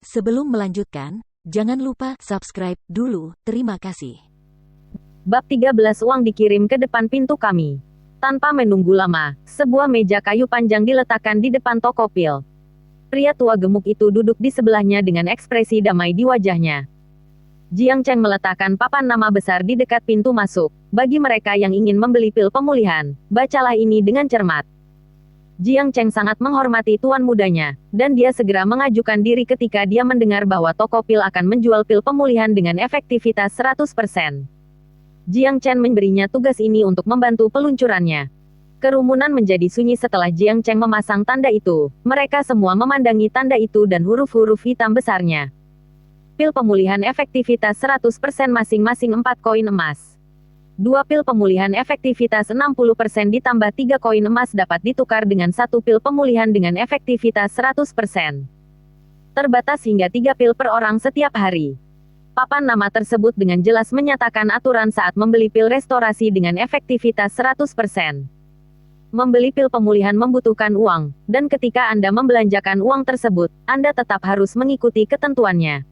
Sebelum melanjutkan, jangan lupa subscribe dulu. Terima kasih. Bab 13 Uang dikirim ke depan pintu kami. Tanpa menunggu lama, sebuah meja kayu panjang diletakkan di depan toko pil. Pria tua gemuk itu duduk di sebelahnya dengan ekspresi damai di wajahnya. Jiang Cheng meletakkan papan nama besar di dekat pintu masuk. Bagi mereka yang ingin membeli pil pemulihan, bacalah ini dengan cermat. Jiang Cheng sangat menghormati tuan mudanya, dan dia segera mengajukan diri ketika dia mendengar bahwa toko pil akan menjual pil pemulihan dengan efektivitas 100%. Jiang Chen memberinya tugas ini untuk membantu peluncurannya. Kerumunan menjadi sunyi setelah Jiang Cheng memasang tanda itu. Mereka semua memandangi tanda itu dan huruf-huruf hitam besarnya. Pil pemulihan efektivitas 100% masing-masing 4 koin emas. 2 pil pemulihan efektivitas 60% ditambah 3 koin emas dapat ditukar dengan 1 pil pemulihan dengan efektivitas 100%. Terbatas hingga 3 pil per orang setiap hari. Papan nama tersebut dengan jelas menyatakan aturan saat membeli pil restorasi dengan efektivitas 100%. Membeli pil pemulihan membutuhkan uang, dan ketika Anda membelanjakan uang tersebut, Anda tetap harus mengikuti ketentuannya.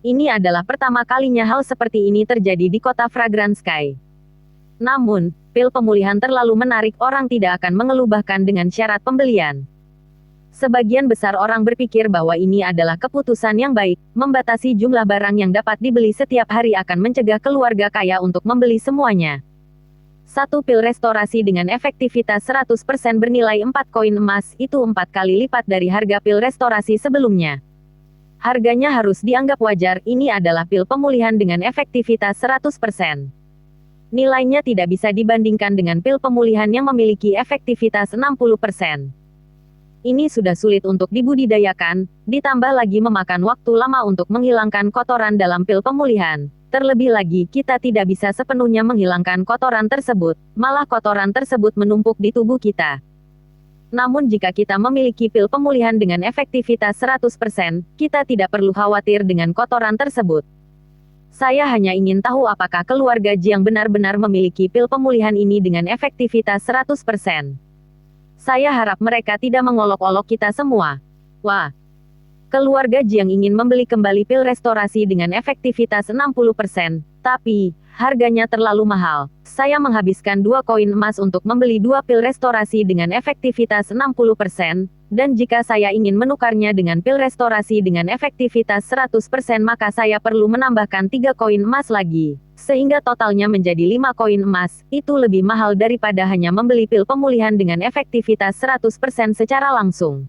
Ini adalah pertama kalinya hal seperti ini terjadi di kota Fragrant Sky. Namun, pil pemulihan terlalu menarik, orang tidak akan mengeluh bahkan dengan syarat pembelian. Sebagian besar orang berpikir bahwa ini adalah keputusan yang baik, membatasi jumlah barang yang dapat dibeli setiap hari akan mencegah keluarga kaya untuk membeli semuanya. 1 pil restorasi dengan efektivitas 100% bernilai 4 koin emas, itu 4 kali lipat dari harga pil restorasi sebelumnya. Harganya harus dianggap wajar, ini adalah pil pemulihan dengan efektivitas 100%. Nilainya tidak bisa dibandingkan dengan pil pemulihan yang memiliki efektivitas 60%. Ini sudah sulit untuk dibudidayakan, ditambah lagi memakan waktu lama untuk menghilangkan kotoran dalam pil pemulihan. Terlebih lagi, kita tidak bisa sepenuhnya menghilangkan kotoran tersebut, malah kotoran tersebut menumpuk di tubuh kita. Namun jika kita memiliki pil pemulihan dengan efektivitas 100%, kita tidak perlu khawatir dengan kotoran tersebut. Saya hanya ingin tahu apakah keluarga Jiang benar-benar memiliki pil pemulihan ini dengan efektivitas 100%. Saya harap mereka tidak mengolok-olok kita semua. Wah! Keluarga Jiang ingin membeli kembali pil restorasi dengan efektivitas 60%, tapi harganya terlalu mahal. Saya menghabiskan 2 koin emas untuk membeli 2 pil restorasi dengan efektivitas 60%, dan jika saya ingin menukarnya dengan pil restorasi dengan efektivitas 100% maka saya perlu menambahkan 3 koin emas lagi. Sehingga totalnya menjadi 5 koin emas, itu lebih mahal daripada hanya membeli pil pemulihan dengan efektivitas 100% secara langsung.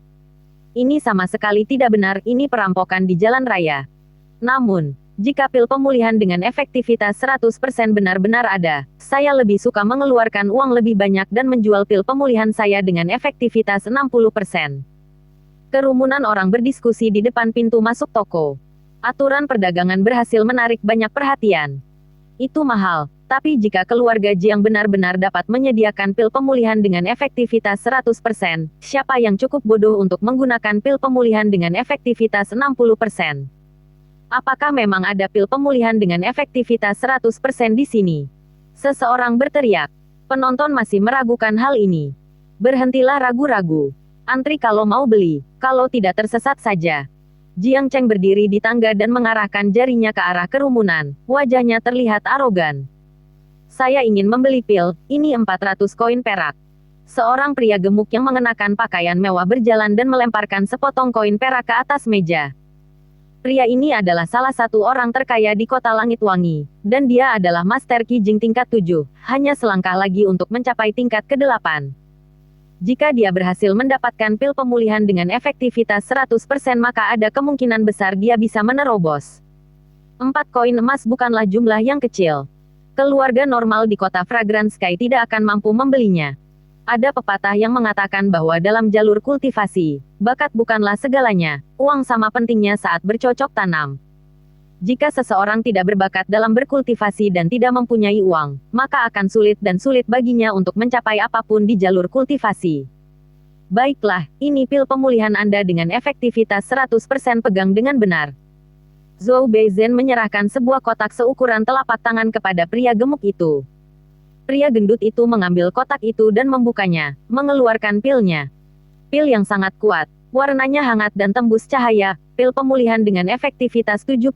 Ini sama sekali tidak benar, ini perampokan di jalan raya. Namun, jika pil pemulihan dengan efektivitas 100% benar-benar ada, saya lebih suka mengeluarkan uang lebih banyak dan menjual pil pemulihan saya dengan efektivitas 60%. Kerumunan orang berdiskusi di depan pintu masuk toko. Aturan perdagangan berhasil menarik banyak perhatian. Itu mahal, tapi jika keluarga Jiang benar-benar dapat menyediakan pil pemulihan dengan efektivitas 100%, siapa yang cukup bodoh untuk menggunakan pil pemulihan dengan efektivitas 60%? Apakah memang ada pil pemulihan dengan efektivitas 100% di sini? Seseorang berteriak. Penonton masih meragukan hal ini. Berhentilah ragu-ragu. Antri kalau mau beli, kalau tidak tersesat saja. Jiang Cheng berdiri di tangga dan mengarahkan jarinya ke arah kerumunan. Wajahnya terlihat arogan. Saya ingin membeli pil, ini 400 koin perak. Seorang pria gemuk yang mengenakan pakaian mewah berjalan dan melemparkan sepotong koin perak ke atas meja. Pria ini adalah salah satu orang terkaya di kota Langit Wangi, dan dia adalah Master Qi Jing tingkat 7, hanya selangkah lagi untuk mencapai tingkat ke-8. Jika dia berhasil mendapatkan pil pemulihan dengan efektivitas 100% maka ada kemungkinan besar dia bisa menerobos. 4 koin emas bukanlah jumlah yang kecil. Keluarga normal di kota Fragrant Sky tidak akan mampu membelinya. Ada pepatah yang mengatakan bahwa dalam jalur kultivasi, bakat bukanlah segalanya, uang sama pentingnya saat bercocok tanam. Jika seseorang tidak berbakat dalam berkultivasi dan tidak mempunyai uang, maka akan sulit dan sulit baginya untuk mencapai apapun di jalur kultivasi. Baiklah, ini pil pemulihan Anda dengan efektivitas 100% pegang dengan benar. Zhou Beizhen menyerahkan sebuah kotak seukuran telapak tangan kepada pria gemuk itu. Pria gendut itu mengambil kotak itu dan membukanya, mengeluarkan pilnya. Pil yang sangat kuat, warnanya hangat dan tembus cahaya. Pil pemulihan dengan efektivitas 70%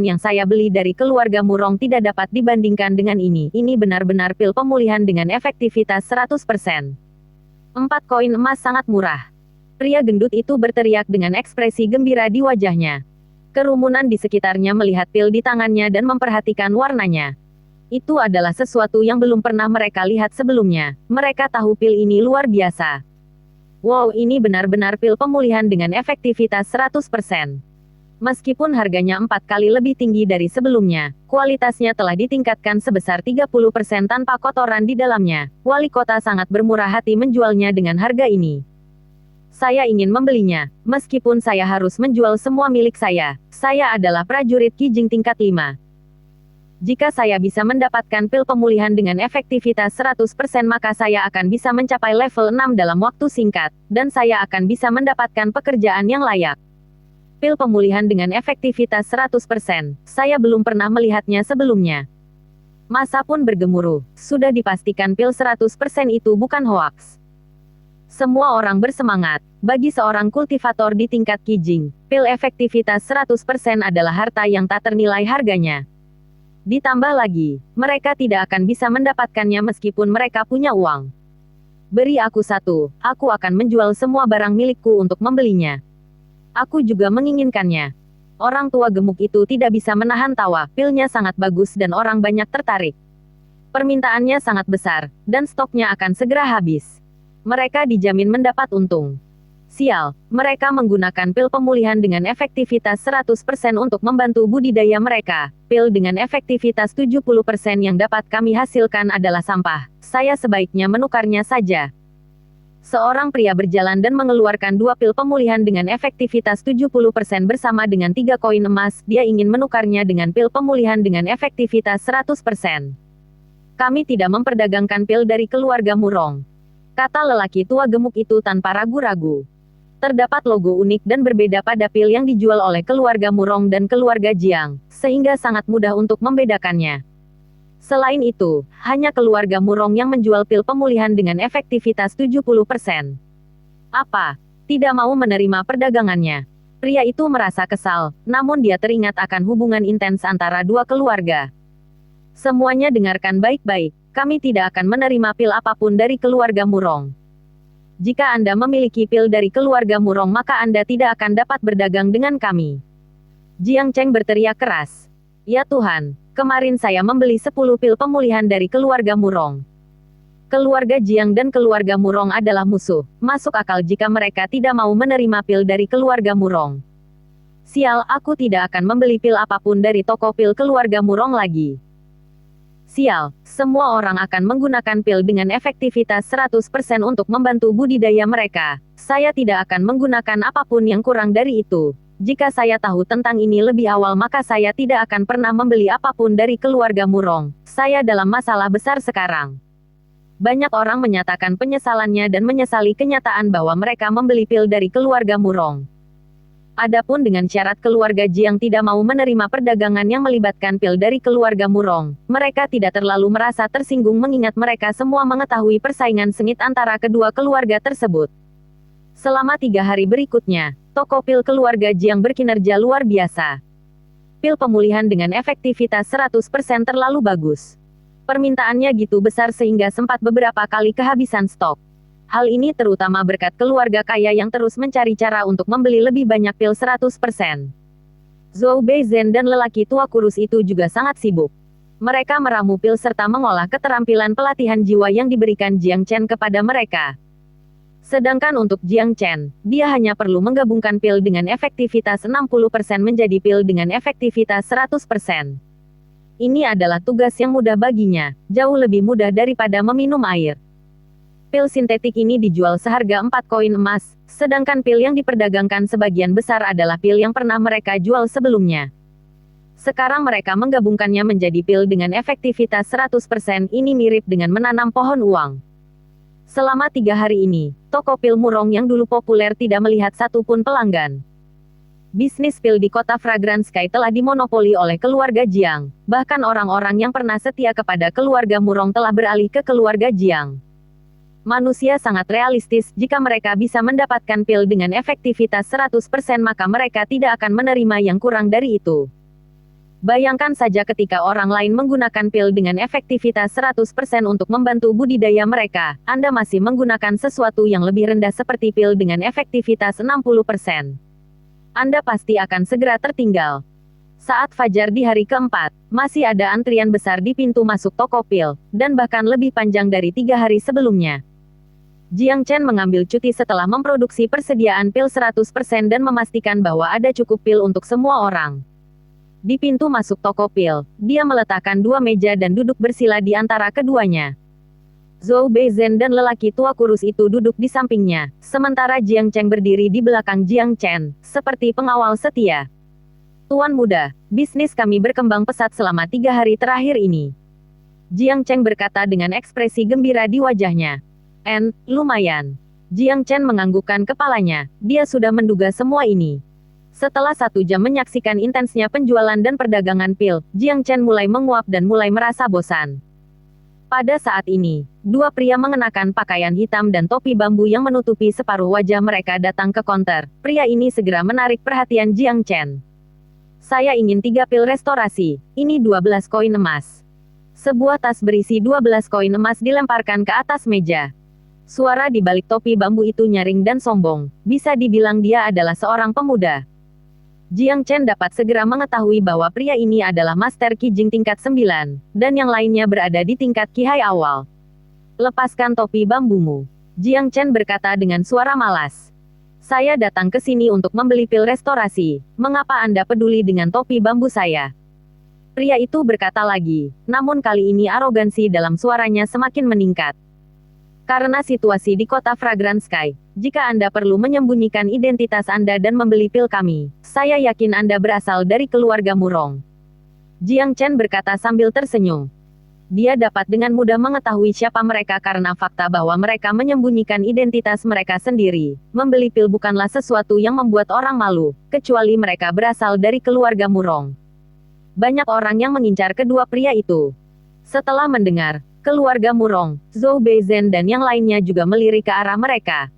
yang saya beli dari keluarga Murong tidak dapat dibandingkan dengan ini. Ini benar-benar pil pemulihan dengan efektivitas 100%. 4 koin emas sangat murah. Pria gendut itu berteriak dengan ekspresi gembira di wajahnya. Kerumunan di sekitarnya melihat pil di tangannya dan memperhatikan warnanya. Itu adalah sesuatu yang belum pernah mereka lihat sebelumnya. Mereka tahu pil ini luar biasa. Wow, ini benar-benar pil pemulihan dengan efektivitas 100%. Meskipun harganya 4 kali lebih tinggi dari sebelumnya, kualitasnya telah ditingkatkan sebesar 30% tanpa kotoran di dalamnya. Wali kota sangat bermurah hati menjualnya dengan harga ini. Saya ingin membelinya, meskipun saya harus menjual semua milik saya. Saya adalah prajurit Kijing tingkat 5. Jika saya bisa mendapatkan pil pemulihan dengan efektivitas 100% maka saya akan bisa mencapai level 6 dalam waktu singkat, dan saya akan bisa mendapatkan pekerjaan yang layak. Pil pemulihan dengan efektivitas 100%, saya belum pernah melihatnya sebelumnya. Masa pun bergemuruh, sudah dipastikan pil 100% itu bukan hoaks. Semua orang bersemangat. Bagi seorang kultivator di tingkat Kijing, pil efektivitas 100% adalah harta yang tak ternilai harganya. Ditambah lagi, mereka tidak akan bisa mendapatkannya meskipun mereka punya uang. Beri aku satu, aku akan menjual semua barang milikku untuk membelinya. Aku juga menginginkannya. Orang tua gemuk itu tidak bisa menahan tawa, pilnya sangat bagus dan orang banyak tertarik. Permintaannya sangat besar, dan stoknya akan segera habis. Mereka dijamin mendapat untung. Sial, mereka menggunakan pil pemulihan dengan efektivitas 100% untuk membantu budidaya mereka. Pil dengan efektivitas 70% yang dapat kami hasilkan adalah sampah. Saya sebaiknya menukarnya saja. Seorang pria berjalan dan mengeluarkan 2 pil pemulihan dengan efektivitas 70% bersama dengan 3 koin emas. Dia ingin menukarnya dengan pil pemulihan dengan efektivitas 100%. Kami tidak memperdagangkan pil dari keluarga Murong, kata lelaki tua gemuk itu tanpa ragu-ragu. Terdapat logo unik dan berbeda pada pil yang dijual oleh keluarga Murong dan keluarga Jiang, sehingga sangat mudah untuk membedakannya. Selain itu, hanya keluarga Murong yang menjual pil pemulihan dengan efektivitas 70%. Apa? Tidak mau menerima perdagangannya. Pria itu merasa kesal, namun dia teringat akan hubungan intens antara dua keluarga. Semuanya dengarkan baik-baik, kami tidak akan menerima pil apapun dari keluarga Murong. Jika Anda memiliki pil dari keluarga Murong maka Anda tidak akan dapat berdagang dengan kami. Jiang Cheng berteriak keras. Ya Tuhan, kemarin saya membeli 10 pil pemulihan dari keluarga Murong. Keluarga Jiang dan keluarga Murong adalah musuh. Masuk akal jika mereka tidak mau menerima pil dari keluarga Murong. Sial, aku tidak akan membeli pil apapun dari toko pil keluarga Murong lagi. Sial, semua orang akan menggunakan pil dengan efektivitas 100% untuk membantu budidaya mereka. Saya tidak akan menggunakan apapun yang kurang dari itu. Jika saya tahu tentang ini lebih awal maka saya tidak akan pernah membeli apapun dari keluarga Murong. Saya dalam masalah besar sekarang. Banyak orang menyatakan penyesalannya dan menyesali kenyataan bahwa mereka membeli pil dari keluarga Murong. Adapun dengan syarat keluarga Jiang tidak mau menerima perdagangan yang melibatkan pil dari keluarga Murong, mereka tidak terlalu merasa tersinggung mengingat mereka semua mengetahui persaingan sengit antara kedua keluarga tersebut. Selama 3 hari berikutnya, toko pil keluarga Jiang berkinerja luar biasa. Pil pemulihan dengan efektivitas 100% terlalu bagus. Permintaannya gitu besar sehingga sempat beberapa kali kehabisan stok. Hal ini terutama berkat keluarga kaya yang terus mencari cara untuk membeli lebih banyak pil 100%. Zhou Beizhen dan lelaki tua kurus itu juga sangat sibuk. Mereka meramu pil serta mengolah keterampilan pelatihan jiwa yang diberikan Jiang Chen kepada mereka. Sedangkan untuk Jiang Chen, dia hanya perlu menggabungkan pil dengan efektivitas 60% menjadi pil dengan efektivitas 100%. Ini adalah tugas yang mudah baginya, jauh lebih mudah daripada meminum air. Pil sintetik ini dijual seharga 4 koin emas, sedangkan pil yang diperdagangkan sebagian besar adalah pil yang pernah mereka jual sebelumnya. Sekarang mereka menggabungkannya menjadi pil dengan efektivitas 100%. Ini mirip dengan menanam pohon uang. Selama 3 hari ini, toko pil Murong yang dulu populer tidak melihat satupun pelanggan. Bisnis pil di kota Fragrance Sky telah dimonopoli oleh keluarga Jiang, bahkan orang-orang yang pernah setia kepada keluarga Murong telah beralih ke keluarga Jiang. Manusia sangat realistis, jika mereka bisa mendapatkan pil dengan efektivitas 100% maka mereka tidak akan menerima yang kurang dari itu. Bayangkan saja ketika orang lain menggunakan pil dengan efektivitas 100% untuk membantu budidaya mereka, Anda masih menggunakan sesuatu yang lebih rendah seperti pil dengan efektivitas 60%. Anda pasti akan segera tertinggal. Saat fajar di hari keempat, masih ada antrian besar di pintu masuk toko pil, dan bahkan lebih panjang dari 3 hari sebelumnya. Jiang Chen mengambil cuti setelah memproduksi persediaan pil 100% dan memastikan bahwa ada cukup pil untuk semua orang. Di pintu masuk toko pil, dia meletakkan 2 meja dan duduk bersila di antara keduanya. Zhou Beizhen dan lelaki tua kurus itu duduk di sampingnya, sementara Jiang Chen berdiri di belakang Jiang Chen, seperti pengawal setia. Tuan muda, bisnis kami berkembang pesat selama 3 hari terakhir ini. Jiang Chen berkata dengan ekspresi gembira di wajahnya. Lumayan. Jiang Chen menganggukkan kepalanya, dia sudah menduga semua ini. Setelah 1 jam menyaksikan intensnya penjualan dan perdagangan pil, Jiang Chen mulai menguap dan mulai merasa bosan. Pada saat ini, 2 pria mengenakan pakaian hitam dan topi bambu yang menutupi separuh wajah mereka datang ke konter. Pria ini segera menarik perhatian Jiang Chen. Saya ingin 3 pil restorasi, ini 12 koin emas. Sebuah tas berisi 12 koin emas dilemparkan ke atas meja. Suara di balik topi bambu itu nyaring dan sombong, bisa dibilang dia adalah seorang pemuda. Jiang Chen dapat segera mengetahui bahwa pria ini adalah Master Qijing tingkat 9, dan yang lainnya berada di tingkat Qihai awal. Lepaskan topi bambumu. Jiang Chen berkata dengan suara malas. Saya datang ke sini untuk membeli pil restorasi, mengapa Anda peduli dengan topi bambu saya? Pria itu berkata lagi, namun kali ini arogansi dalam suaranya semakin meningkat. Karena situasi di kota Fragrant Sky, jika Anda perlu menyembunyikan identitas Anda dan membeli pil kami, saya yakin Anda berasal dari keluarga Murong. Jiang Chen berkata sambil tersenyum. Dia dapat dengan mudah mengetahui siapa mereka karena fakta bahwa mereka menyembunyikan identitas mereka sendiri. Membeli pil bukanlah sesuatu yang membuat orang malu, kecuali mereka berasal dari keluarga Murong. Banyak orang yang mengincar kedua pria itu. Setelah mendengar, keluarga Murong, Zhou Beizhen dan yang lainnya juga melirik ke arah mereka.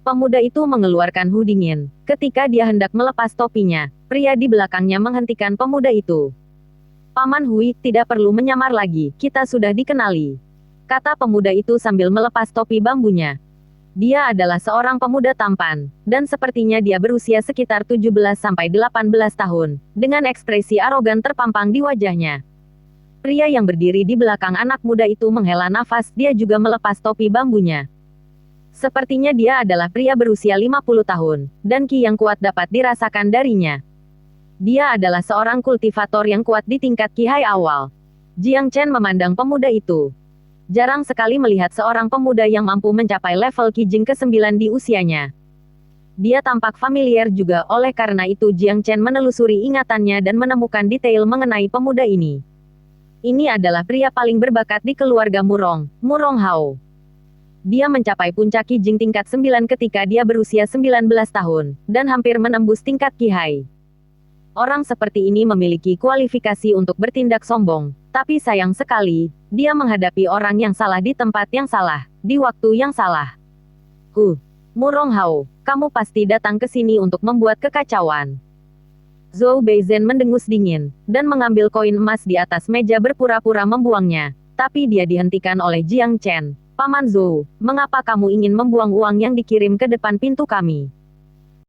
Pemuda itu mengeluarkan hu dingin. Ketika dia hendak melepas topinya, pria di belakangnya menghentikan pemuda itu. Paman Hui, tidak perlu menyamar lagi, kita sudah dikenali. Kata pemuda itu sambil melepas topi bambunya. Dia adalah seorang pemuda tampan, dan sepertinya dia berusia sekitar 17-18 tahun, dengan ekspresi arogan terpampang di wajahnya. Pria yang berdiri di belakang anak muda itu menghela nafas, dia juga melepas topi bambunya. Sepertinya dia adalah pria berusia 50 tahun, dan ki yang kuat dapat dirasakan darinya. Dia adalah seorang kultivator yang kuat di tingkat Qihai awal. Jiang Chen memandang pemuda itu. Jarang sekali melihat seorang pemuda yang mampu mencapai level Qijing ke-9 di usianya. Dia tampak familiar juga, oleh karena itu Jiang Chen menelusuri ingatannya dan menemukan detail mengenai pemuda ini. Ini adalah pria paling berbakat di keluarga Murong, Murong Hao. Dia mencapai puncak Qijing tingkat 9 ketika dia berusia 19 tahun, dan hampir menembus tingkat Qihai. Orang seperti ini memiliki kualifikasi untuk bertindak sombong, tapi sayang sekali, dia menghadapi orang yang salah di tempat yang salah, di waktu yang salah. Murong Hao, kamu pasti datang ke sini untuk membuat kekacauan. Zhou Beizhen mendengus dingin, dan mengambil koin emas di atas meja berpura-pura membuangnya, tapi dia dihentikan oleh Jiang Chen. Paman Zhou, mengapa kamu ingin membuang uang yang dikirim ke depan pintu kami?